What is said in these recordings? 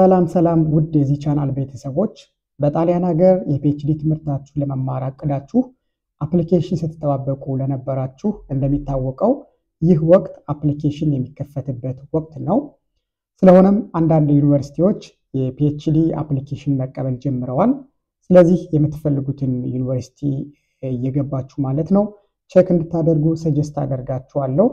ሰላም ሰላም ውድ የዚህ ቻናል ቤተሰቦች በጣሊያን ሀገር የፒኤችዲ ትምህርታችሁን ለመማር አቅዳችሁ አፕሊኬሽን ስትጠባበቁ ለነበራችሁ እንደሚታወቀው ይህ ወቅት አፕሊኬሽን የሚከፈትበት ወቅት ነው። ስለሆነም አንዳንድ ዩኒቨርሲቲዎች የፒኤችዲ አፕሊኬሽን መቀበል ጀምረዋል። ስለዚህ የምትፈልጉትን ዩኒቨርሲቲ እየገባችሁ ማለት ነው ቼክ እንድታደርጉ ሰጀስት አደርጋችኋለሁ።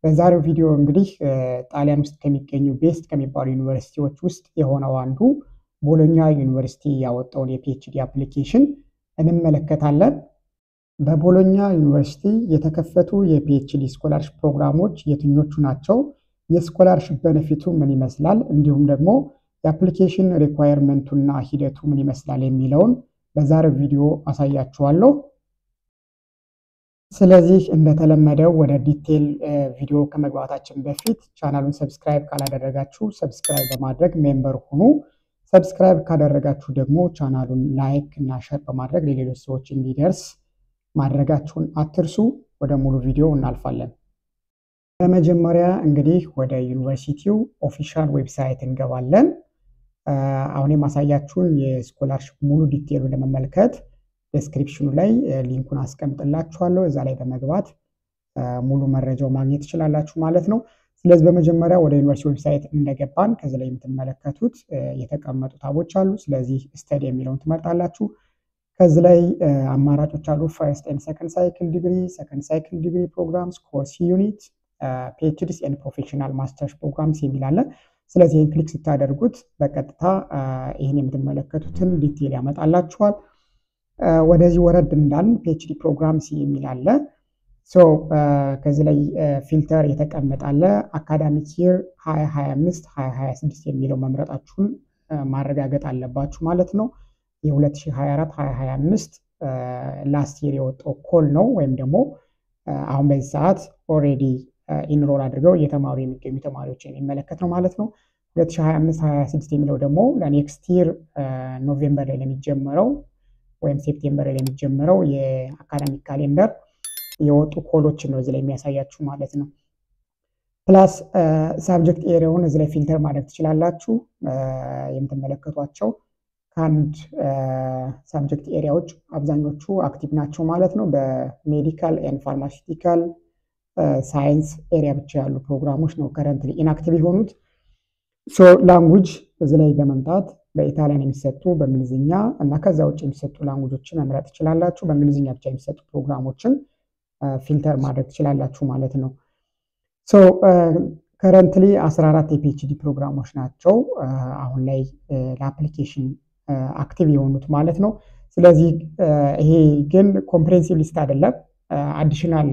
በዛሬው ቪዲዮ እንግዲህ ጣሊያን ውስጥ ከሚገኙ ቤስት ከሚባሉ ዩኒቨርሲቲዎች ውስጥ የሆነው አንዱ ቦሎኛ ዩኒቨርሲቲ ያወጣውን የፒኤችዲ አፕሊኬሽን እንመለከታለን። በቦሎኛ ዩኒቨርሲቲ የተከፈቱ የፒኤችዲ ስኮላርሺፕ ፕሮግራሞች የትኞቹ ናቸው? የስኮላርሺፕ ቤኔፊቱ ምን ይመስላል? እንዲሁም ደግሞ የአፕሊኬሽን ሪኳየርመንቱና ሂደቱ ምን ይመስላል የሚለውን በዛሬው ቪዲዮ አሳያችኋለሁ። ስለዚህ እንደተለመደው ወደ ዲቴል ቪዲዮ ከመግባታችን በፊት ቻናሉን ሰብስክራይብ ካላደረጋችሁ ሰብስክራይብ በማድረግ ሜምበር ሁኑ። ሰብስክራይብ ካደረጋችሁ ደግሞ ቻናሉን ላይክ እና ሼር በማድረግ ለሌሎች ሰዎች እንዲደርስ ማድረጋችሁን አትርሱ። ወደ ሙሉ ቪዲዮ እናልፋለን። በመጀመሪያ እንግዲህ ወደ ዩኒቨርሲቲው ኦፊሻል ዌብሳይት እንገባለን። አሁን የማሳያችሁን የስኮላርሺፕ ሙሉ ዲቴሉን ለመመልከት ዲስክሪፕሽኑ ላይ ሊንኩን አስቀምጥላችኋለሁ። እዛ ላይ በመግባት ሙሉ መረጃው ማግኘት ትችላላችሁ ማለት ነው። ስለዚህ በመጀመሪያ ወደ ዩኒቨርሲቲ ዌብሳይት እንደገባን ከዚህ ላይ የምትመለከቱት የተቀመጡ ታቦች አሉ። ስለዚህ ስተዲ የሚለውን ትመርጣላችሁ። ከዚህ ላይ አማራጮች አሉ። ፈርስት ኤንድ ሰከንድ ሳይክል ዲግሪ፣ ሰከንድ ሳይክል ዲግሪ ፕሮግራምስ፣ ኮርስ ዩኒት፣ ፒኤችዲስ ኤንድ ፕሮፌሽናል ማስተርስ ፕሮግራምስ የሚል አለ። ስለዚህ ይህን ክሊክ ስታደርጉት በቀጥታ ይህን የምትመለከቱትን ዲቴል ያመጣላችኋል። ወደዚህ ወረድ እንዳልን ፒኤችዲ ፕሮግራምስ የሚል አለ። ከዚህ ላይ ፊልተር የተቀመጠ አለ። አካዳሚክ ይር 2025 2026 የሚለው መምረጣችሁን ማረጋገጥ አለባችሁ ማለት ነው። የ2024 2025 ላስት ይር የወጣው ኮል ነው ወይም ደግሞ አሁን በዚህ ሰዓት ኦልሬዲ ኢንሮል አድርገው እየተማሩ የሚገኙ ተማሪዎችን የሚመለከት ነው ማለት ነው። 2025 2026 የሚለው ደግሞ ለኔክስት ይር ኖቬምበር ላይ ለሚጀመረው ወይም ሴፕቴምበር ላይ የሚጀምረው የአካዳሚክ ካሌንደር የወጡ ኮሎችን ነው እዚህ ላይ የሚያሳያችሁ ማለት ነው። ፕላስ ሳብጀክት ኤሪያውን እዚህ ላይ ፊልተር ማድረግ ትችላላችሁ። የምትመለከቷቸው ከአንድ ሳብጀክት ኤሪያዎች አብዛኞቹ አክቲቭ ናቸው ማለት ነው። በሜዲካል ኤንድ ፋርማሲውቲካል ሳይንስ ኤሪያ ብቻ ያሉ ፕሮግራሞች ነው ከረንትሊ ኢንአክቲቭ የሆኑት። ላንጉጅ እዚህ ላይ በመምጣት በኢታሊያን የሚሰጡ በእንግሊዝኛ እና ከዛ ውጭ የሚሰጡ ላንጉጆችን መምረጥ ትችላላችሁ። በእንግሊዝኛ ብቻ የሚሰጡ ፕሮግራሞችን ፊልተር ማድረግ ትችላላችሁ ማለት ነው። ከረንትሊ 14 የፒኤችዲ ፕሮግራሞች ናቸው አሁን ላይ ለአፕሊኬሽን አክቲቭ የሆኑት ማለት ነው። ስለዚህ ይሄ ግን ኮምፕሬሄንሲቭ ሊስት አይደለም። አዲሽናል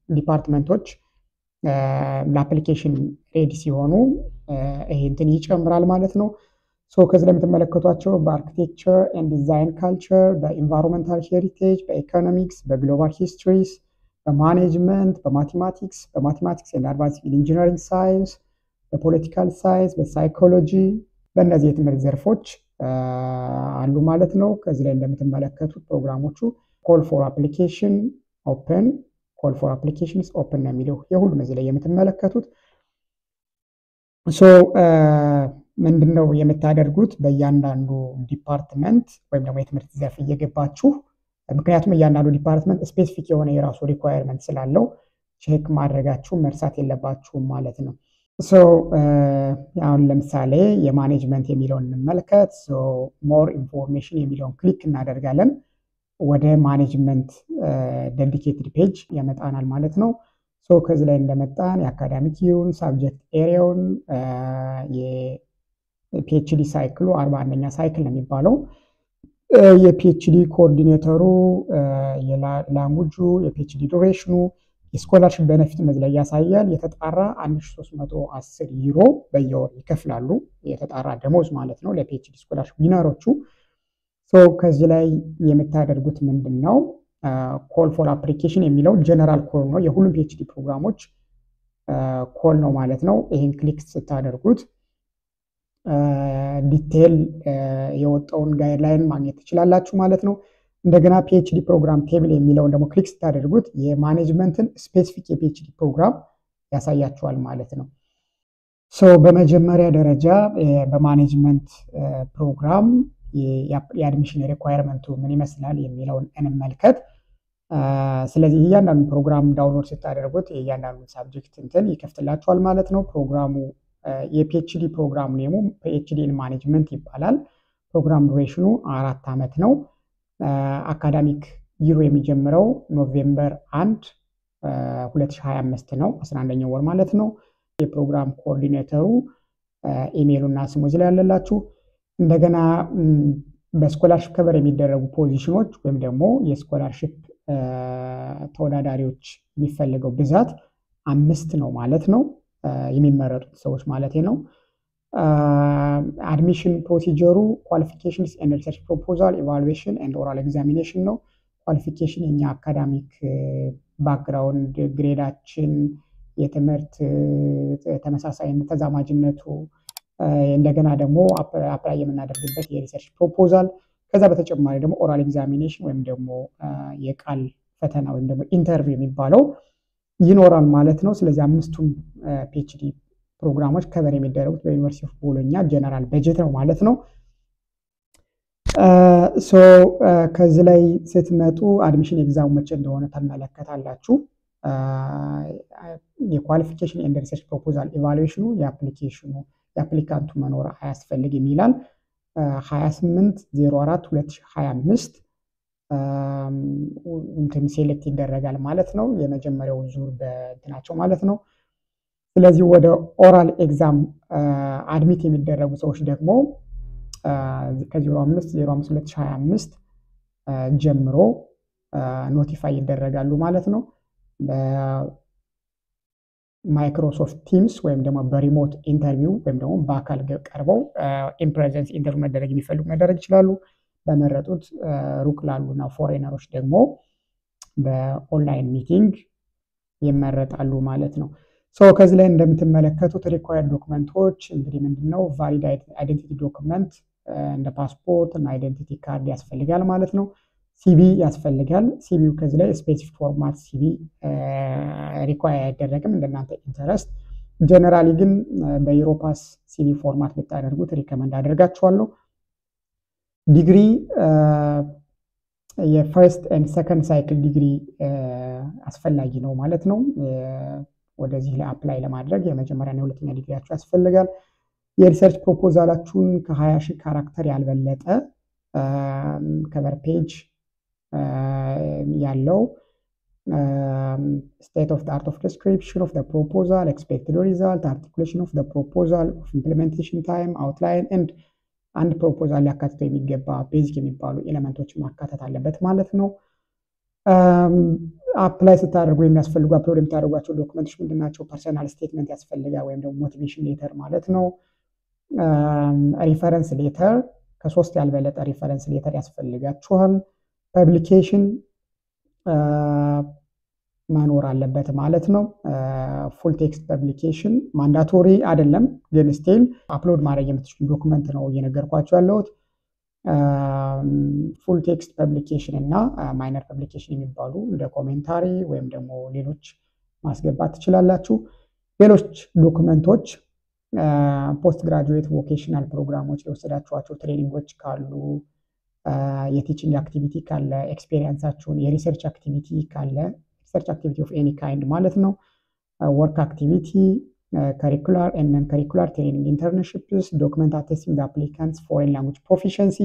ዲፓርትመንቶች ለአፕሊኬሽን ሬዲ ሲሆኑ ይሄ እንትን ይጨምራል ማለት ነው። ከዚህ ላይ የምትመለከቷቸው በአርኪቴክቸር ኤንድ ዲዛይን ካልቸር፣ በኢንቫይሮንመንታል ሄሪቴጅ፣ በኢኮኖሚክስ፣ በግሎባል ሂስትሪስ፣ በማኔጅመንት፣ በማቴማቲክስ ኤንድ አድቫንስድ ኢንጂነሪንግ ሳይንስ፣ በፖለቲካል ሳይንስ፣ በሳይኮሎጂ በእነዚህ የትምህርት ዘርፎች አሉ ማለት ነው። ከዚህ ላይ እንደምትመለከቱት ፕሮግራሞቹ ኮል ፎር አፕሊኬሽን ኦፕን፣ ኮል ፎር አፕሊኬሽንስ ኦፕን ነው የሚለው የሁሉም እዚህ ላይ የምትመለከቱት። ምንድነው የምታደርጉት? በእያንዳንዱ ዲፓርትመንት ወይም ደግሞ የትምህርት ዘርፍ እየገባችሁ ምክንያቱም እያንዳንዱ ዲፓርትመንት ስፔሲፊክ የሆነ የራሱ ሪኳየርመንት ስላለው ቼክ ማድረጋችሁ መርሳት የለባችሁም ማለት ነው። አሁን ለምሳሌ የማኔጅመንት የሚለውን እንመልከት። ሞር ኢንፎርሜሽን የሚለውን ክሊክ እናደርጋለን። ወደ ማኔጅመንት ዴዲኬትድ ፔጅ ያመጣናል ማለት ነው። ከዚህ ላይ እንደመጣን የአካዳሚክ ዩን ሳብጀክት ኤሪያውን የፒኤችዲ ሳይክሉ 41ኛ ሳይክል ነው የሚባለው። የፒኤችዲ ኮኦርዲኔተሩ፣ የላንጉጁ፣ የፒኤችዲ ዱሬሽኑ፣ የስኮላርሺፕ ቤኔፊት እዚህ ላይ ያሳያል። የተጣራ 1310 ዩሮ በየወር ይከፍላሉ። የተጣራ ደሞዝ ማለት ነው ለፒኤችዲ ስኮላርሺፕ ዊነሮቹ። ከዚህ ላይ የምታደርጉት ምንድነው? ኮል ፎር አፕሊኬሽን የሚለው ጀነራል ኮል ነው፣ የሁሉም ፒኤችዲ ፕሮግራሞች ኮል ነው ማለት ነው። ይህን ክሊክ ስታደርጉት ዲቴል የወጣውን ጋይድላይን ማግኘት ትችላላችሁ ማለት ነው። እንደገና ፒኤችዲ ፕሮግራም ቴብል የሚለውን ደግሞ ክሊክ ስታደርጉት የማኔጅመንትን ስፔሲፊክ የፒኤችዲ ፕሮግራም ያሳያችኋል ማለት ነው። በመጀመሪያ ደረጃ በማኔጅመንት ፕሮግራም የአድሚሽን ሪኳየርመንቱ ምን ይመስላል የሚለውን እንመልከት። ስለዚህ እያንዳንዱ ፕሮግራም ዳውንሎድ ስታደርጉት የእያንዳንዱ ሳብጀክት እንትን ይከፍትላችኋል ማለት ነው። ፕሮግራሙ የፒኤችዲ ፕሮግራም ኔሙ ፒኤችዲ ኢን ማኔጅመንት ይባላል። ፕሮግራም ዱሬሽኑ 4 ዓመት ነው። አካዳሚክ ይሩ የሚጀምረው ኖቬምበር 1 2025 ነው፣ 11ኛው ወር ማለት ነው። የፕሮግራም ኮኦርዲኔተሩ ኢሜይሉና ስሙ እዚህ ላይ ያለላችሁ። እንደገና በስኮላርሺፕ ከቨር የሚደረጉ ፖዚሽኖች ወይም ደግሞ የስኮላርሺፕ ተወዳዳሪዎች የሚፈልገው ብዛት 5 ነው ማለት ነው። የሚመረጡት ሰዎች ማለት ነው። አድሚሽን ፕሮሲጀሩ ኳሊፊኬሽንስ ኤንድ ሪሰርች ፕሮፖዛል ኢቫሉዌሽን ኤንድ ኦራል ኤግዛሚኔሽን ነው። ኳሊፊኬሽን የኛ አካዳሚክ ባክግራውንድ ግሬዳችን፣ የትምህርት ተመሳሳይነት ተዛማጅነቱ፣ እንደገና ደግሞ አፕላይ የምናደርግበት የሪሰርች ፕሮፖዛል፣ ከዛ በተጨማሪ ደግሞ ኦራል ኤግዛሚኔሽን ወይም ደግሞ የቃል ፈተና ወይም ደግሞ ኢንተርቪው የሚባለው ይኖራል ማለት ነው። ስለዚህ 5ቱም ፒኤችዲ ፕሮግራሞች ከቨር የሚደረጉት በዩኒቨርሲቲ ኦፍ ቦሎኛ ጀነራል በጀት ነው ማለት ነው። ከዚህ ላይ ስትመጡ አድሚሽን ኤግዛም መቼ እንደሆነ ተመለከታላችሁ። የኳሊፊኬሽን ኤንድ ሪሰርች ፕሮፖዛል ኢቫሉዌሽኑ የአፕሊካንቱ መኖር አያስፈልግም ይላል። 28/04/2025 እንትን ሴሌክት ይደረጋል ማለት ነው። የመጀመሪያው ዙር በእንትናቸው ማለት ነው። ስለዚህ ወደ ኦራል ኤግዛም አድሚት የሚደረጉ ሰዎች ደግሞ ከ05/05/2025 ጀምሮ ኖቲፋይ ይደረጋሉ ማለት ነው። በማይክሮሶፍት ቲምስ ወይም ደግሞ በሪሞት ኢንተርቪው ወይም ደግሞ በአካል ቀርበው ኢንፕሬዘንስ ኢንተርቪው መደረግ የሚፈልጉ መደረግ ይችላሉ። በመረጡት ሩቅ ላሉና ፎሬነሮች ደግሞ በኦንላይን ሚቲንግ ይመረጣሉ ማለት ነው። ከዚህ ላይ እንደምትመለከቱት ሪኳየርድ ዶክመንቶች እንግዲህ ምንድነው ቫሊድ አይደንቲቲ ዶክመንት እንደ ፓስፖርት እና አይደንቲቲ ካርድ ያስፈልጋል ማለት ነው። ሲቪ ያስፈልጋል። ሲቪው ከዚህ ላይ ስፔሲፊክ ፎርማት ሲቪ ሪኳየር አይደረግም እንደናንተ ኢንተረስት። ጀነራሊ ግን በዩሮፓስ ሲቪ ፎርማት ብታደርጉት ሪከመንድ አደርጋችኋለሁ። ዲግሪ የፈርስት ኤንድ ሰከንድ ሳይክል ዲግሪ አስፈላጊ ነው ማለት ነው። ወደዚህ ላይ አፕላይ ለማድረግ የመጀመሪያና የሁለተኛ ዲግሪያችሁ ያስፈልጋል። የሪሰርች ፕሮፖዛላችሁን ከ20,000 ካራክተር ያልበለጠ ከቨር ፔጅ ያለው state of the art of description of the proposal, expected result, articulation of the proposal, of implementation time, outline and አንድ ፕሮፖዛል ሊያካትተው የሚገባ ቤዚክ የሚባሉ ኤሌመንቶችን ማካተት አለበት ማለት ነው። አፕላይ ስታደርጉ የሚያስፈልጉ አፕሎድ የምታደርጓቸው ዶክመንቶች ምንድናቸው? ፐርሰናል ስቴትመንት ያስፈልጋል ወይም ደግሞ ሞቲቬሽን ሌተር ማለት ነው። ሪፈረንስ ሌተር ከ3 ያልበለጠ ሪፈረንስ ሌተር ያስፈልጋችኋል። ፐብሊኬሽን መኖር አለበት ማለት ነው። ፉል ቴክስት ፐብሊኬሽን ማንዳቶሪ አይደለም፣ ግን ስቲል አፕሎድ ማድረግ የምትችሉ ዶክመንት ነው እየነገርኳችሁ ያለሁት። ፉል ቴክስት ፐብሊኬሽን እና ማይነር ፐብሊኬሽን የሚባሉ እንደ ኮሜንታሪ ወይም ደግሞ ሌሎች ማስገባት ትችላላችሁ። ሌሎች ዶክመንቶች ፖስት ግራጁዌት ቮኬሽናል ፕሮግራሞች የወሰዳችኋቸው ትሬኒንጎች ካሉ፣ የቲቺንግ አክቲቪቲ ካለ፣ ኤክስፔሪየንሳችሁን፣ የሪሰርች አክቲቪቲ ካለ ሪሰርች አክቲቪቲ ኦፍ ኤኒ ካይንድ ማለት ነው። ወርክ አክቲቪቲ፣ ከሪኩላር ኤንድ ነን ከሪኩላር ትሬኒንግ ኢንተርንሺፕስ፣ ዶክመንት አቴስቲንግ ዘ አፕሊካንትስ ፎሬን ላንጉጅ ፕሮፊሸንሲ፣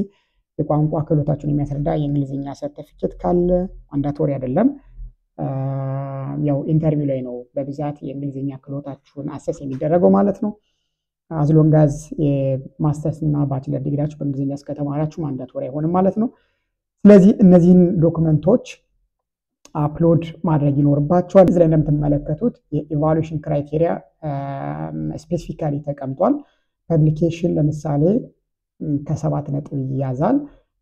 የቋንቋ ክህሎታችሁን የሚያስረዳ የእንግሊዝኛ ሰርቲፊኬት ካለ ማንዳቶሪ አይደለም። ያው ኢንተርቪው ላይ ነው በብዛት የእንግሊዝኛ ክህሎታችሁን አሰስ የሚደረገው ማለት ነው። አዝሎንጋዝ የማስተርስ እና ባችለር ዲግሪያችሁ በእንግሊዝኛ እስከተማራችሁ ማንዳቶሪ አይሆንም ማለት ነው። ስለዚህ እነዚህን ዶክመንቶች አፕሎድ ማድረግ ይኖርባቸዋል። እዚህ ላይ እንደምትመለከቱት የኢቫሉዌሽን ክራይቴሪያ ስፔሲፊካሊ ተቀምጧል። ፐብሊኬሽን ለምሳሌ ከ7 ነጥብ ይያዛል።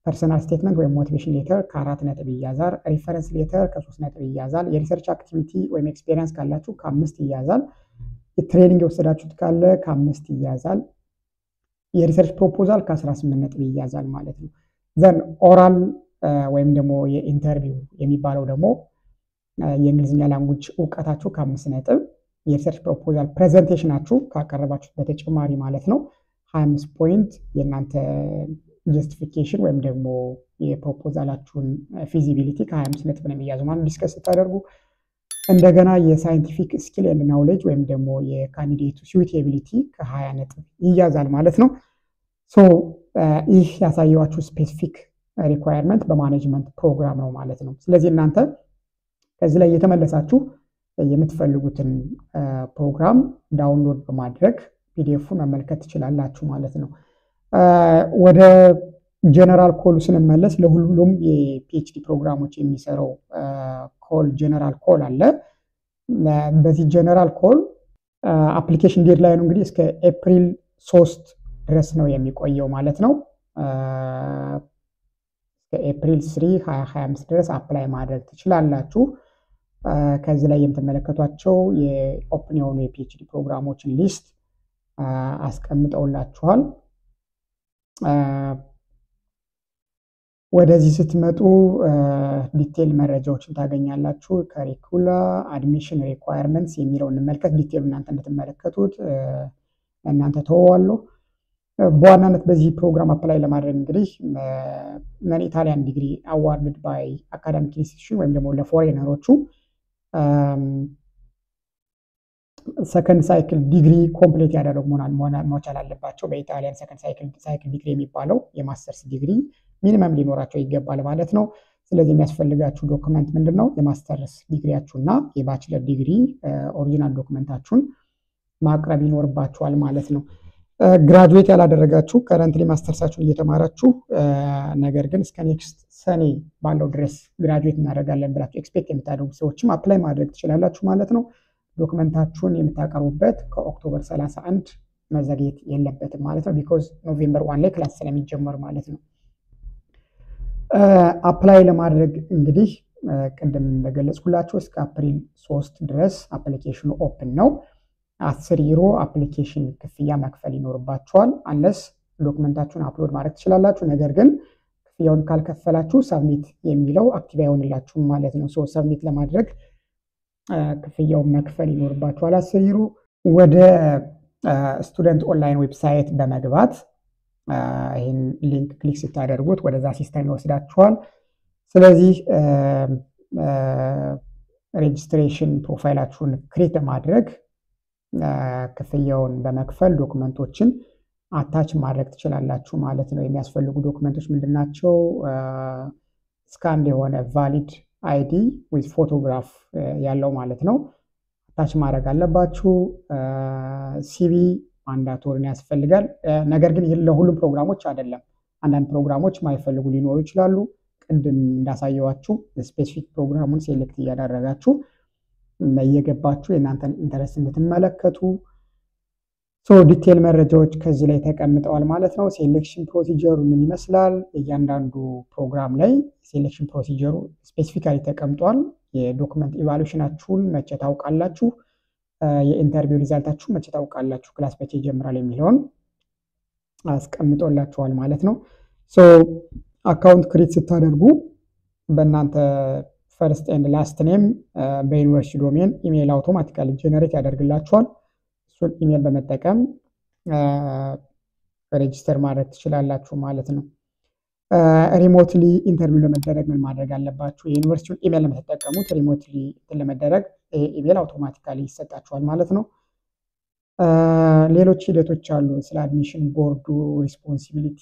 ፐርሰናል ስቴትመንት ወይም ሞቲቬሽን ሌተር ከ4 ነጥብ ይያዛል። ሪፈረንስ ሌተር ከ3 ነጥብ ይያዛል። የሪሰርች አክቲቪቲ ወይም ኤክስፔሪየንስ ካላችሁ ከ5 ይያዛል። የትሬኒንግ የወሰዳችሁት ካለ ከ5 ይያዛል። የሪሰርች ፕሮፖዛል ከ18 ነጥብ ይያዛል ማለት ነው። ዘን ኦራል ወይም ደግሞ የኢንተርቪው የሚባለው ደግሞ የእንግሊዝኛ ላንጉጅ እውቀታችሁ ከ5 ነጥብ የሪሰርች ፕሮፖዛል ፕሬዘንቴሽናችሁ ካቀረባችሁት በተጨማሪ ማለት ነው 25 ፖይንት የእናንተ ጀስቲፊኬሽን ወይም ደግሞ የፕሮፖዛላችሁን ፊዚቢሊቲ ከ25 ነጥብ ነው የሚያዘው ማለት ዲስከስ ስታደርጉ እንደገና የሳይንቲፊክ ስኪል ኤንድ ናውሌጅ ወይም ደግሞ የካንዲዴቱ ሱቴቢሊቲ ከ20 ነጥብ ይያዛል ማለት ነው። ሶ ይህ ያሳየዋችሁ ስፔሲፊክ ሪኳየርመንት በማኔጅመንት ፕሮግራም ነው ማለት ነው። ስለዚህ እናንተ ከዚህ ላይ የተመለሳችሁ የምትፈልጉትን ፕሮግራም ዳውንሎድ በማድረግ ፒዲኤፉን መመልከት ትችላላችሁ ማለት ነው። ወደ ጀነራል ኮል ስንመለስ ለሁሉም የፒኤችዲ ፕሮግራሞች የሚሰራው ኮል ጀነራል ኮል አለ። በዚህ ጀነራል ኮል አፕሊኬሽን ዴድላይኑ እንግዲህ እስከ ኤፕሪል 3 ድረስ ነው የሚቆየው ማለት ነው። እስከ ኤፕሪል 3 2025 ድረስ አፕላይ ማድረግ ትችላላችሁ። ከዚህ ላይ የምትመለከቷቸው የኦፕን የሆኑ የፒኤችዲ ፕሮግራሞችን ሊስት አስቀምጠውላችኋል። ወደዚህ ስትመጡ ዲቴል መረጃዎችን ታገኛላችሁ። ካሪኩላ አድሚሽን ሪኳየርመንትስ የሚለውን እንመልከት። ዲቴል እናንተ እንድትመለከቱት እናንተ ተወዋለሁ። በዋናነት በዚህ ፕሮግራም አፕላይ ለማድረግ እንግዲህ ነን ኢታሊያን ዲግሪ አዋርድድ ባይ አካዳሚክ ኢንስቲትዩሽን ወይም ደግሞ ለፎሬነሮቹ ሰከንድ ሳይክል ዲግሪ ኮምፕሊት ያደረጉ መቻል አለባቸው። በኢጣሊያን ሰከንድ ሳይክል ዲግሪ የሚባለው የማስተርስ ዲግሪ ሚኒመም ሊኖራቸው ይገባል ማለት ነው። ስለዚህ የሚያስፈልጋችሁ ዶክመንት ምንድነው? የማስተርስ ዲግሪያችሁና የባችለር ዲግሪ ኦሪጂናል ዶክመንታችሁን ማቅረብ ይኖርባችኋል ማለት ነው። ግራጁዌት ያላደረጋችሁ ከረንትሊ ማስተርሳችሁን እየተማራችሁ ነገር ግን እስከ ኔክስት ሰኔ ባለው ድረስ ግራጁዌት እናደርጋለን ብላችሁ ኤክስፔክት የምታደርጉ ሰዎችም አፕላይ ማድረግ ትችላላችሁ ማለት ነው። ዶክመንታችሁን የምታቀርቡበት ከኦክቶበር 31 መዘግየት የለበትም ማለት ነው። ቢኮዝ ኖቬምበር 1 ላይ ክላስ ስለሚጀመር ማለት ነው። አፕላይ ለማድረግ እንግዲህ ቅድም እንደገለጽኩላችሁ እስከ አፕሪል 3 ድረስ አፕሊኬሽኑ ኦፕን ነው። 10 ዩሮ አፕሊኬሽን ክፍያ መክፈል ይኖርባችኋል። አንለስ ዶክመንታችሁን አፕሎድ ማድረግ ትችላላችሁ። ነገር ግን ክፍያውን ካልከፈላችሁ ሰብሚት የሚለው አክቲቭ አይሆንላችሁም ማለት ነው። ሶ ሰብሚት ለማድረግ ክፍያውን መክፈል ይኖርባችኋል 10 ዩሮ። ወደ ስቱደንት ኦንላይን ዌብሳይት በመግባት ይህን ሊንክ ክሊክ ስታደርጉት ወደዛ ሲስተም ይወስዳችኋል። ስለዚህ ሬጅስትሬሽን ፕሮፋይላችሁን ክሬት በማድረግ ክፍያውን በመክፈል ዶክመንቶችን አታች ማድረግ ትችላላችሁ ማለት ነው። የሚያስፈልጉ ዶክመንቶች ምንድናቸው? ስካንድ የሆነ ቫሊድ አይዲ ዊዝ ፎቶግራፍ ያለው ማለት ነው አታች ማድረግ አለባችሁ። ሲቪ ማንዳቶሪን ያስፈልጋል። ነገር ግን ይህ ለሁሉም ፕሮግራሞች አይደለም። አንዳንድ ፕሮግራሞች ማይፈልጉ ሊኖሩ ይችላሉ። ቅድም እንዳሳየዋችሁ ስፔሲፊክ ፕሮግራሙን ሴሌክት እያደረጋችሁ እየገባችሁ የእናንተን ኢንተረስት እንድትመለከቱ ዲቴል መረጃዎች ከዚህ ላይ ተቀምጠዋል ማለት ነው። ሴሌክሽን ፕሮሲጀሩ ምን ይመስላል? እያንዳንዱ ፕሮግራም ላይ ሴሌክሽን ፕሮሲጀሩ ስፔሲፊካሊ ተቀምጧል። የዶክመንት ኢቫሉዌሽናችሁን መቼ ታውቃላችሁ፣ የኢንተርቪው ሪዛልታችሁ መቼ ታውቃላችሁ፣ ክላስ መቼ ይጀምራል የሚለውን አስቀምጦላችኋል ማለት ነው። አካውንት ክሬት ስታደርጉ በእናንተ ፈርስት ኤንድ ላስት ኔም በዩኒቨርሲቲ ዶሜን ኢሜይል አውቶማቲካሊ ጀነሬት ያደርግላችኋል። እሱን ኢሜይል በመጠቀም ሬጂስተር ማድረግ ትችላላችሁ ማለት ነው። ሪሞትሊ ኢንተርቪው ለመደረግ ምን ማድረግ አለባችሁ? የዩኒቨርሲቲውን ኢሜይል ለምትጠቀሙት ሪሞትሊ ለመደረግ ኢሜይል አውቶማቲካሊ ይሰጣችኋል ማለት ነው። ሌሎች ሂደቶች አሉ። ስለ አድሚሽን ቦርዱ ሪስፖንሲቢሊቲ፣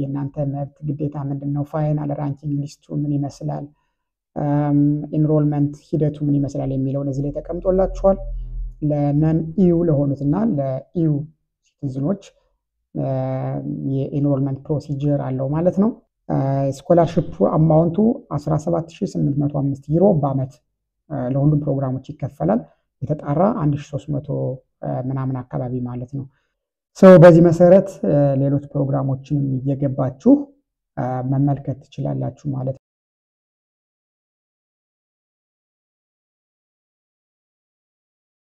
የእናንተ መብት ግዴታ ምንድነው፣ ፋይናል ራንኪንግ ሊስቱ ምን ይመስላል፣ ኢንሮልመንት ሂደቱ ምን ይመስላል የሚለውን እዚህ ላይ ተቀምጦላችኋል። ለነን ኢዩ ለሆኑትና ለኢዩ ሲቲዝኖች የኢንሮልመንት ፕሮሲጀር አለው ማለት ነው። ስኮላርሺፕ አማውንቱ 17805 ዩሮ በአመት ለሁሉም ፕሮግራሞች ይከፈላል። የተጣራ 1300 ምናምን አካባቢ ማለት ነው። በዚህ መሰረት ሌሎች ፕሮግራሞችን እየገባችሁ መመልከት ትችላላችሁ ማለት